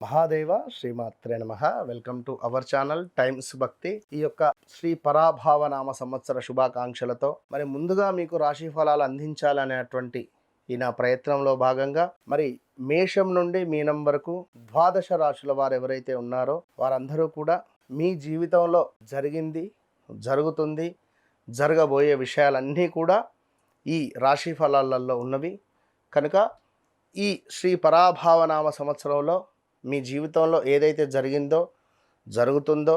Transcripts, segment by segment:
మహాదేవ శ్రీమాత్రే నమః. Welcome to our channel times భక్తి. ఈ యొక్క శ్రీ పరాభావ నామ సంవత్సర శుభాకాంక్షలతో మరి ముందుగా మీకు రాశి ఫలాలు అందించాలనేటువంటి ఈ నా ప్రయత్నంలో భాగంగా మరి మేషం నుండి మీనం వరకు ద్వాదశ రాశుల వారు ఎవరైతే ఉన్నారో వారందరూ కూడా మీ జీవితంలో జరిగింది, జరుగుతుంది, జరగబోయే విషయాలన్నీ కూడా ఈ రాశి ఫలాలలో ఉన్నవి కనుక ఈ శ్రీ పరాభావనామ సంవత్సరంలో మీ జీవితంలో ఏదైతే జరిగిందో, జరుగుతుందో,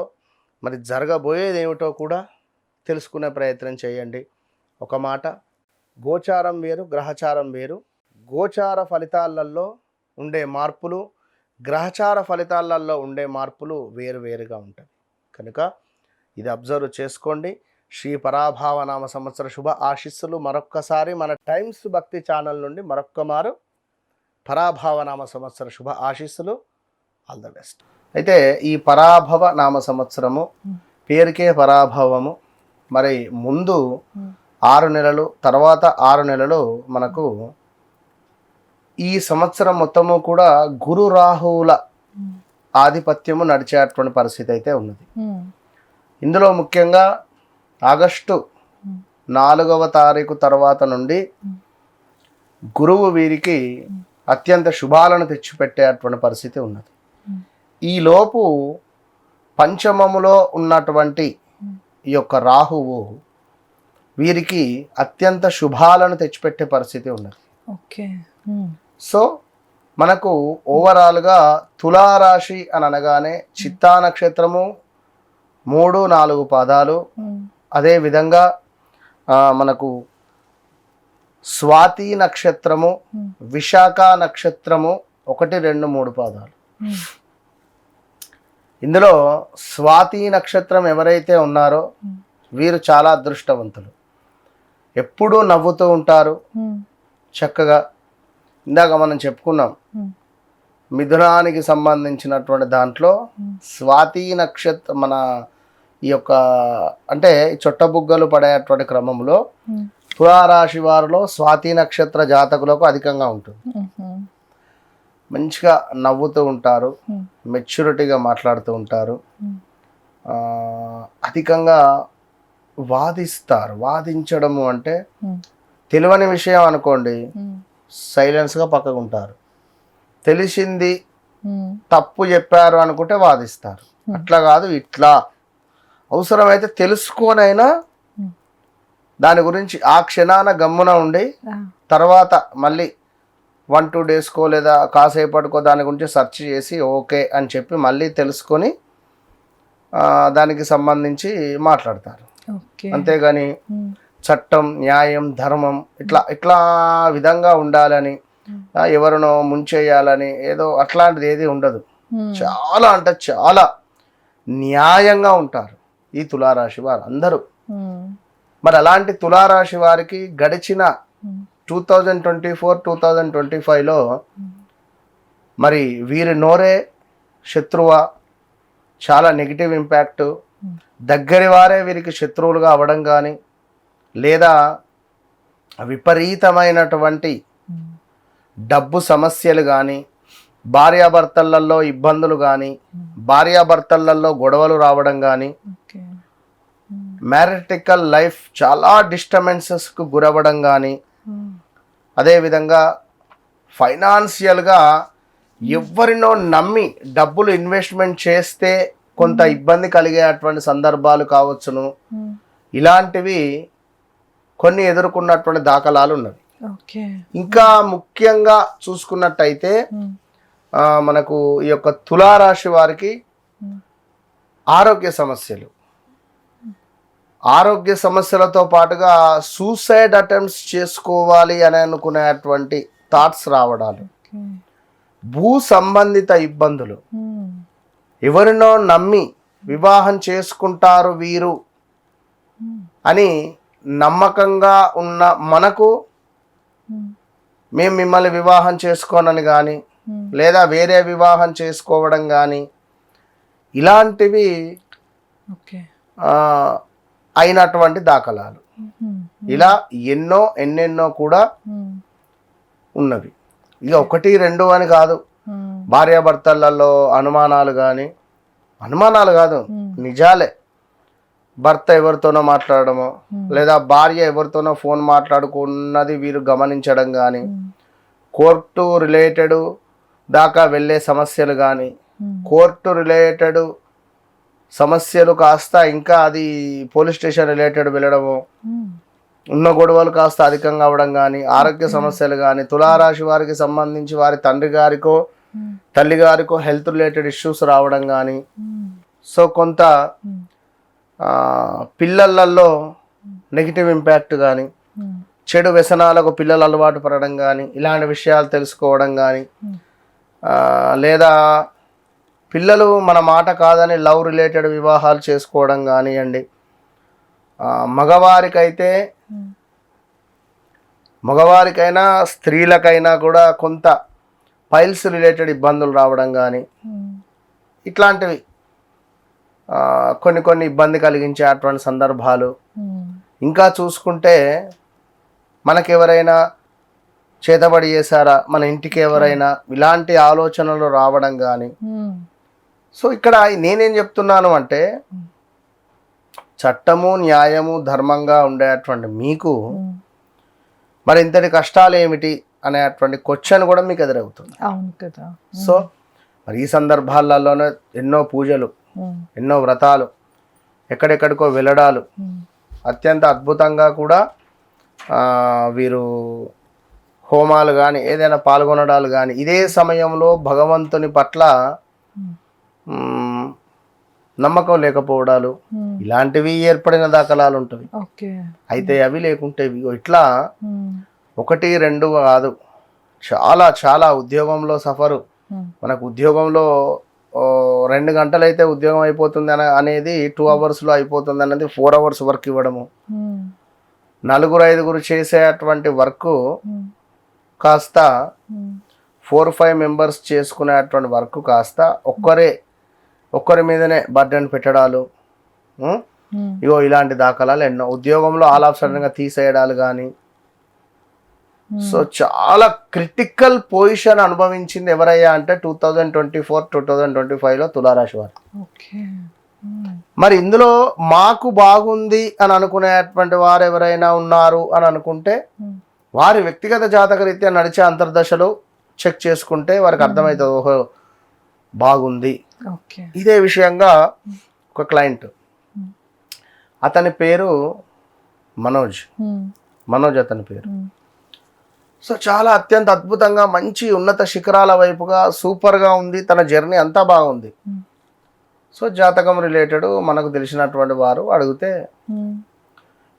మరి జరగబోయేది ఏమిటో కూడా తెలుసుకునే ప్రయత్నం చేయండి. ఒక మాట, గోచారం వేరు, గ్రహచారం వేరు. గోచార ఫలితాలలో ఉండే మార్పులు, గ్రహచార ఫలితాలలో ఉండే మార్పులు వేరువేరుగా ఉంటాయి కనుక ఇది అబ్జర్వ్ చేసుకోండి. శ్రీ పరాభావనామ సంవత్సర శుభ ఆశీస్సులు మరొక్కసారి మన టైమ్స్ భక్తి ఛానల్ నుండి మరొక్కమారు పరాభావనామ సంవత్సర శుభ ఆశీస్సులు. All the best. అయితే ఈ పరాభవ నామ సంవత్సరము పేరుకే పరాభవము. మరి ముందు 6 నెలలు, తర్వాత 6 నెలలు మనకు ఈ సంవత్సరం మొత్తము కూడా గురు రాహువుల ఆధిపత్యము నడిచేటువంటి పరిస్థితి అయితే ఉన్నది. ఇందులో ముఖ్యంగా ఆగస్టు 4వ తారీఖు తర్వాత నుండి గురువు వీరికి అత్యంత శుభాలను తెచ్చిపెట్టేటువంటి పరిస్థితి ఉన్నది. ఈలోపు పంచమములో ఉన్నటువంటి ఈ యొక్క రాహువు వీరికి అత్యంత శుభాలను తెచ్చిపెట్టే పరిస్థితి ఉన్నది. సో మనకు ఓవరాల్గా తులారాశి అని అనగానే చిత్తా నక్షత్రము 3-4 పాదాలు, అదేవిధంగా మనకు స్వాతి నక్షత్రము, విశాఖ నక్షత్రము 1-2-3 పాదాలు. ఇందులో స్వాతి నక్షత్రం ఎవరైతే ఉన్నారో వీరు చాలా అదృష్టవంతులు. ఎప్పుడూ నవ్వుతూ ఉంటారు చక్కగా. ఇందాక మనం చెప్పుకున్నాం మిథునానికి సంబంధించినటువంటి దాంట్లో స్వాతి నక్షత్రం మన ఈ యొక్క అంటే చొట్టబుగ్గలు పడేటువంటి క్రమంలో తులారాశి వారిలో స్వాతి నక్షత్ర జాతకులకు అధికంగా ఉంటుంది. మంచిగా నవ్వుతూ ఉంటారు, మెచ్యూరిటీగా మాట్లాడుతూ ఉంటారు, అధికంగా వాదిస్తారు. వాదించడము అంటే తెలియని విషయం అనుకోండి, సైలెన్స్గా పక్కకు ఉంటారు. తెలిసింది తప్పు చెప్పారు అనుకుంటే వాదిస్తారు. అట్లా కాదు, ఇట్లా అవసరమైతే తెలుసుకోనైనా దాని గురించి ఆ క్షణాన గమ్మున ఉండి తర్వాత మళ్ళీ 1-2 డేస్కో లేదా కాసేపటికో దాని గురించి సెర్చ్ చేసి ఓకే అని చెప్పి మళ్ళీ తెలుసుకొని దానికి సంబంధించి మాట్లాడతారు. అంతేగాని చట్టం, న్యాయం, ధర్మం ఇట్లా విధంగా ఉండాలని, ఎవరినో ముంచేయాలని ఏదో అట్లాంటిది ఏది ఉండదు. చాలా అంటే చాలా న్యాయంగా ఉంటారు ఈ తులారాశి వారు అందరూ. మరి అలాంటి తులారాశి వారికి గడిచిన 2024-2025లో మరి వీరి నోరే శత్రువా, చాలా నెగిటివ్ ఇంపాక్ట్, దగ్గరి వారే వీరికి శత్రువులుగా అవ్వడం కానీ, లేదా విపరీతమైనటువంటి డబ్బు సమస్యలు కానీ, భార్యాభర్తలలో ఇబ్బందులు కానీ, భార్యాభర్తలలో గొడవలు రావడం కానీ, మ్యారిటికల్ లైఫ్ చాలా డిస్టర్బెన్సెస్కు గురవ్వడం కానీ, అదేవిధంగా ఫైనాన్షియల్గా ఎవరినో నమ్మి డబ్బులు ఇన్వెస్ట్మెంట్ చేస్తే కొంత ఇబ్బంది కలిగేటువంటి సందర్భాలు కావచ్చును. ఇలాంటివి కొన్ని ఎదుర్కొన్నటువంటి దాఖలాలు ఉన్నవి. ఇంకా ముఖ్యంగా చూసుకున్నట్టయితే మనకు ఈ యొక్క తులారాశి వారికి ఆరోగ్య సమస్యలతో పాటుగా సూసైడ్ అటెంప్ట్స్ చేసుకోవాలి అని అనుకునేటువంటి థాట్స్ రావడాలు, భూ సంబంధిత ఇబ్బందులు, ఎవరినో నమ్మి వివాహం చేసుకుంటారు వీరు అని నమ్మకంగా ఉన్న మనకు మేము మిమ్మల్ని వివాహం చేసుకోనని కానీ, లేదా వేరే వివాహం చేసుకోవడం కానీ, ఇలాంటివి అయినటువంటి దాఖలాలు ఇలా ఎన్నెన్నో కూడా ఉన్నవి. ఇక 1-2 అని కాదు, భార్యాభర్తలలో అనుమానాలు కానీ, అనుమానాలు కాదు నిజాలే, భర్త ఎవరితోనో మాట్లాడడము లేదా భార్య ఎవరితోనో ఫోన్ మాట్లాడుకున్నది వీరు గమనించడం కానీ, కోర్టు రిలేటెడ్ దాకా వెళ్ళే సమస్యలు కానీ, కోర్టు రిలేటెడ్ సమస్యలు కాస్త ఇంకా అది పోలీస్ స్టేషన్ రిలేటెడ్ వెళ్ళడము, ఉన్న గొడవలు కాస్త అధికంగా అవ్వడం కానీ, ఆరోగ్య సమస్యలు కానీ, తులారాశి వారికి సంబంధించి వారి తండ్రి గారికో తల్లి గారికో హెల్త్ రిలేటెడ్ ఇష్యూస్ రావడం కానీ, సో కొంత పిల్లలలో నెగిటివ్ ఇంపాక్ట్ కానీ, చెడు వ్యసనాలకు పిల్లలు అలవాటు పడడం కానీ, ఇలాంటి విషయాలు తెలుసుకోవడం కానీ, లేదా పిల్లలు మన మాట కాదని లవ్ రిలేటెడ్ వివాహాలు చేసుకోవడం కానివ్వండి. మగవారికైనా స్త్రీలకైనా కూడా కొంత పైల్స్ రిలేటెడ్ ఇబ్బందులు రావడం కానీ, ఇట్లాంటివి కొన్ని ఇబ్బంది కలిగించే అటువంటి సందర్భాలు. ఇంకా చూసుకుంటే మనకెవరైనా చేతబడి చేశారా, మన ఇంటికి ఎవరైనా, ఇలాంటి ఆలోచనలు రావడం కానీ. సో ఇక్కడ నేనేం చెప్తున్నాను అంటే, చట్టము న్యాయము ధర్మంగా ఉండేటువంటి మీకు మరి ఇంతటి కష్టాలు ఏమిటి అనేటువంటి క్వశ్చన్ కూడా మీకు ఎదురవుతుంది. సో మరి ఈ సందర్భాలలోనే ఎన్నో పూజలు, ఎన్నో వ్రతాలు, ఎక్కడెక్కడికో వెళ్ళడాలు, అత్యంత అద్భుతంగా కూడా వీరు హోమాలు కానీ ఏదైనా పాల్గొనడాలు కానీ, ఇదే సమయంలో భగవంతుని పట్ల నమ్మకం లేకపోవడాలు, ఇలాంటివి ఏర్పడిన దాఖలాలు ఉంటాయి. అయితే అవి లేకుంటే ఇట్లా 1, 2 కాదు, చాలా చాలా ఉద్యోగంలో సఫరు. మనకు ఉద్యోగంలో 2 గంటలు అయితే ఉద్యోగం అయిపోతుంది అనేది 2 అవర్స్లో అయిపోతుంది అనేది 4 అవర్స్ వర్క్ ఇవ్వడము, 4, 5 చేసేటువంటి వర్క్ కాస్త 4, 5 మెంబర్స్ చేసుకునేటువంటి వర్క్ కాస్త ఒక్కరి మీదనే బర్డెన్ పెట్టడాలు, ఇగో ఇలాంటి దాఖలాలు ఎన్నో. ఉద్యోగంలో ఆల్ ఆఫ్ సడన్ గా తీసేయడాలు కానీ. సో చాలా క్రిటికల్ పొజిషన్ అనుభవించింది ఎవరయ్యా అంటే 2024, 2025లో తులారాశి వారు. మరి ఇందులో మాకు బాగుంది అని అనుకునేటువంటి వారు ఎవరైనా ఉన్నారు అని అనుకుంటే, వారి వ్యక్తిగత జాతక రీత్యా నడిచే అంతర్దశలో చెక్ చేసుకుంటే వారికి అర్థమవుతుంది, ఓహో బాగుంది. ఇదే విషయంగా ఒక క్లయింట్, అతని పేరు మనోజ్ అతని పేరు. సో చాలా అత్యంత అద్భుతంగా మంచి ఉన్నత శిఖరాల వైపుగా సూపర్గా ఉంది, తన జర్నీ అంతా బాగుంది. సో జాతకం రిలేటెడ్ మనకు తెలిసినటువంటి వారు అడిగితే,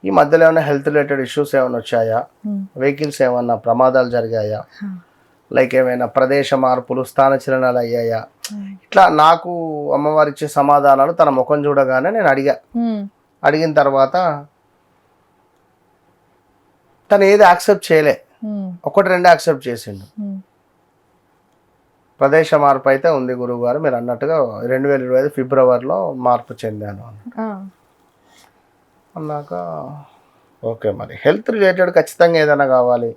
ఈ మధ్యలో ఏమైనా హెల్త్ రిలేటెడ్ ఇష్యూస్ ఏమైనా వచ్చాయా, వెహికల్స్ ఏమన్నా ప్రమాదాలు జరిగాయా, లైక్ ఏమైనా ప్రదేశ మార్పులు, స్థానచలనాలు అయ్యాయా, ఇట్లా నాకు అమ్మవారు ఇచ్చే సమాధానాలు తన ముఖం చూడగానే నేను అడిగిన తర్వాత తను ఏది యాక్సెప్ట్ చేయలే, 1, 2 యాక్సెప్ట్ చేసిండు. ప్రదేశ మార్పు అయితే ఉంది గురువు గారు, మీరు అన్నట్టుగా 2025 ఫిబ్రవరిలో మార్పు చెందాను అన్నాక, ఓకే మరి హెల్త్ రిలేటెడ్ ఖచ్చితంగా ఏదైనా కావాలి,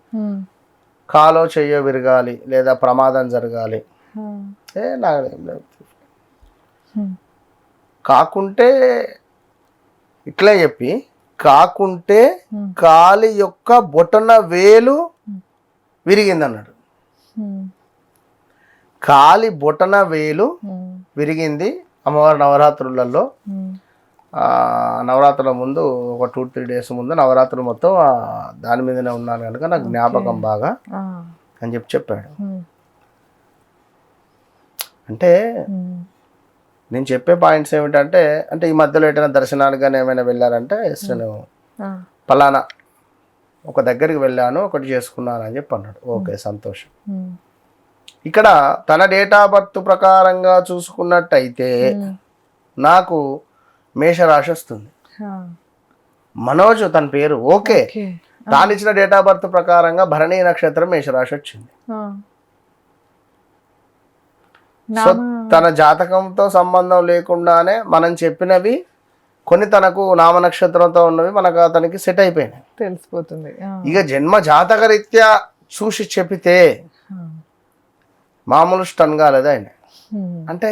కాలో చెయ్యో విరగాలి లేదా ప్రమాదం జరగాలి, కాకుంటే ఇట్లే చెప్పి, కాకుంటే కాలి యొక్క బొటన వేలు విరిగింది అన్నాడు. కాలి బొటన వేలు విరిగింది అమ్మవారి నవరాత్రులలో. నవరాత్రుల ముందు ఒక 2-3 డేస్ ముందు నవరాత్రులు మొత్తం దాని మీదనే ఉన్నాను కనుక నాకు జ్ఞాపకం బాగా అని చెప్పాడు. అంటే నేను చెప్పే పాయింట్స్ ఏమిటంటే, అంటే ఈ మధ్యలో ఎటైనా దర్శనానికి కానీ ఏమైనా వెళ్ళారంటే, నేను పలానా ఒక దగ్గరికి వెళ్ళాను, ఒకటి చేసుకున్నాను అని చెప్పి అన్నాడు. ఓకే సంతోషం. ఇక్కడ తన డేట్ ఆఫ్ బర్త్ ప్రకారంగా చూసుకున్నట్టయితే నాకు మేషరాశి వస్తుంది. మనోజ్ తన పేరు, ఓకే. తాను ఇచ్చిన డేట్ ఆఫ్ బర్త్ ప్రకారంగా భరణీ నక్షత్రం మేషరాశి వచ్చింది. సో తన జాతకంతో సంబంధం లేకుండానే మనం చెప్పినవి కొన్ని తనకు నామ నక్షత్రంతో ఉన్నవి మనకు అతనికి సెట్ అయిపోయినాయి, తెలిసిపోతుంది. ఇక జన్మ జాతక రీత్యా చూసి చెప్పితే మామూలు స్టన్ కాలేదు ఆయన. అంటే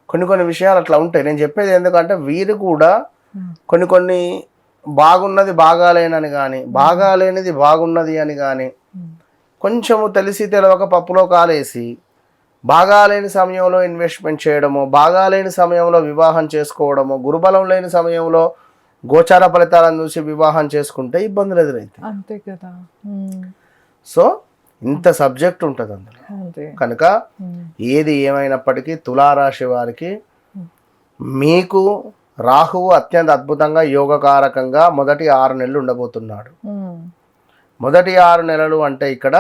కొన్ని కొన్ని విషయాలు అట్లా ఉంటాయి. నేను చెప్పేది ఎందుకంటే వీరు కూడా కొన్ని బాగున్నది బాగాలేనని కానీ, బాగాలేనిది బాగున్నది అని కానీ, కొంచెము తెలిసి తెలియక పప్పులో కాలేసి బాగాలేని సమయంలో ఇన్వెస్ట్మెంట్ చేయడము, బాగాలేని సమయంలో వివాహం చేసుకోవడము, గురుబలం లేని సమయంలో గోచార ఫలితాలను చూసి వివాహం చేసుకుంటే ఇబ్బందులు ఎదురైతాయి. అంతే కదా. సో ఇంత సబ్జెక్ట్ ఉంటుంది అందులో. కనుక ఏది ఏమైనప్పటికీ తులారాశి వారికి మీకు రాహువు అత్యంత అద్భుతంగా యోగకారకంగా మొదటి 6 నెలలు ఉండబోతున్నాడు. మొదటి 6 నెలలు అంటే ఇక్కడ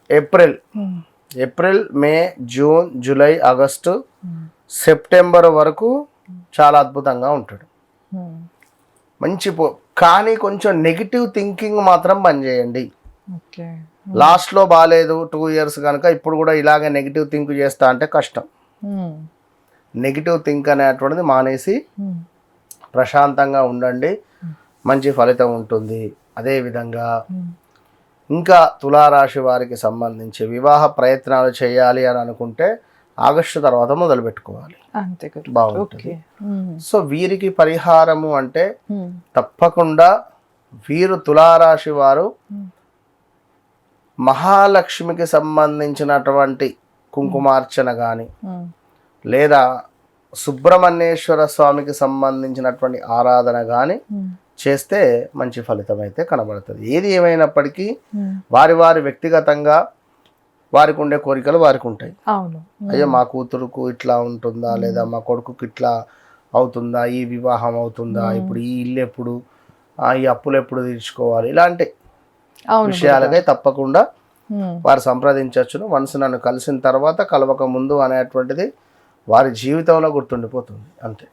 ఏప్రిల్, మే, జూన్, జూలై, ఆగస్టు, సెప్టెంబర్ వరకు చాలా అద్భుతంగా ఉంటాడు. మంచి కానీ కొంచెం నెగిటివ్ థింకింగ్ మాత్రం బంద్ చేయండి. లాస్ట్లో బాగాలేదు 2 ఇయర్స్ కనుక ఇప్పుడు కూడా ఇలాగే నెగిటివ్ థింక్ చేస్తా అంటే కష్టం. నెగిటివ్ థింక్ అనేటువంటిది మానేసి ప్రశాంతంగా ఉండండి, మంచి ఫలితం ఉంటుంది. అదేవిధంగా ఇంకా తులారాశి వారికి సంబంధించి వివాహ ప్రయత్నాలు చేయాలి అని అనుకుంటే ఆగస్టు తర్వాత మొదలు పెట్టుకోవాలి, బాగుంటుంది. సో వీరికి పరిహారము అంటే తప్పకుండా వీరు తులారాశి వారు మహాలక్ష్మికి సంబంధించినటువంటి కుంకుమార్చన కానీ లేదా సుబ్రహ్మణ్యేశ్వర స్వామికి సంబంధించినటువంటి ఆరాధన కానీ చేస్తే మంచి ఫలితం అయితే కనబడుతుంది. ఏది ఏమైనప్పటికీ వారి వారి వ్యక్తిగతంగా వారికి ఉండే కోరికలు వారికి ఉంటాయి. అయ్యో మా కూతురుకు ఇట్లా ఉంటుందా, లేదా మా కొడుకుకి ఇట్లా అవుతుందా, ఈ వివాహం అవుతుందా, ఇప్పుడు ఈ ఇల్లు ఎప్పుడు, ఈ అప్పులు ఎప్పుడు తీర్చుకోవాలి, ఇలాంటి విషయాలకై తప్పకుండా వారు సంప్రదించవచ్చును. వన్స్ నన్ను కలిసిన తర్వాత కలవక ముందు అనేటువంటిది వారి జీవితంలో గుర్తుండిపోతుంది అంతే.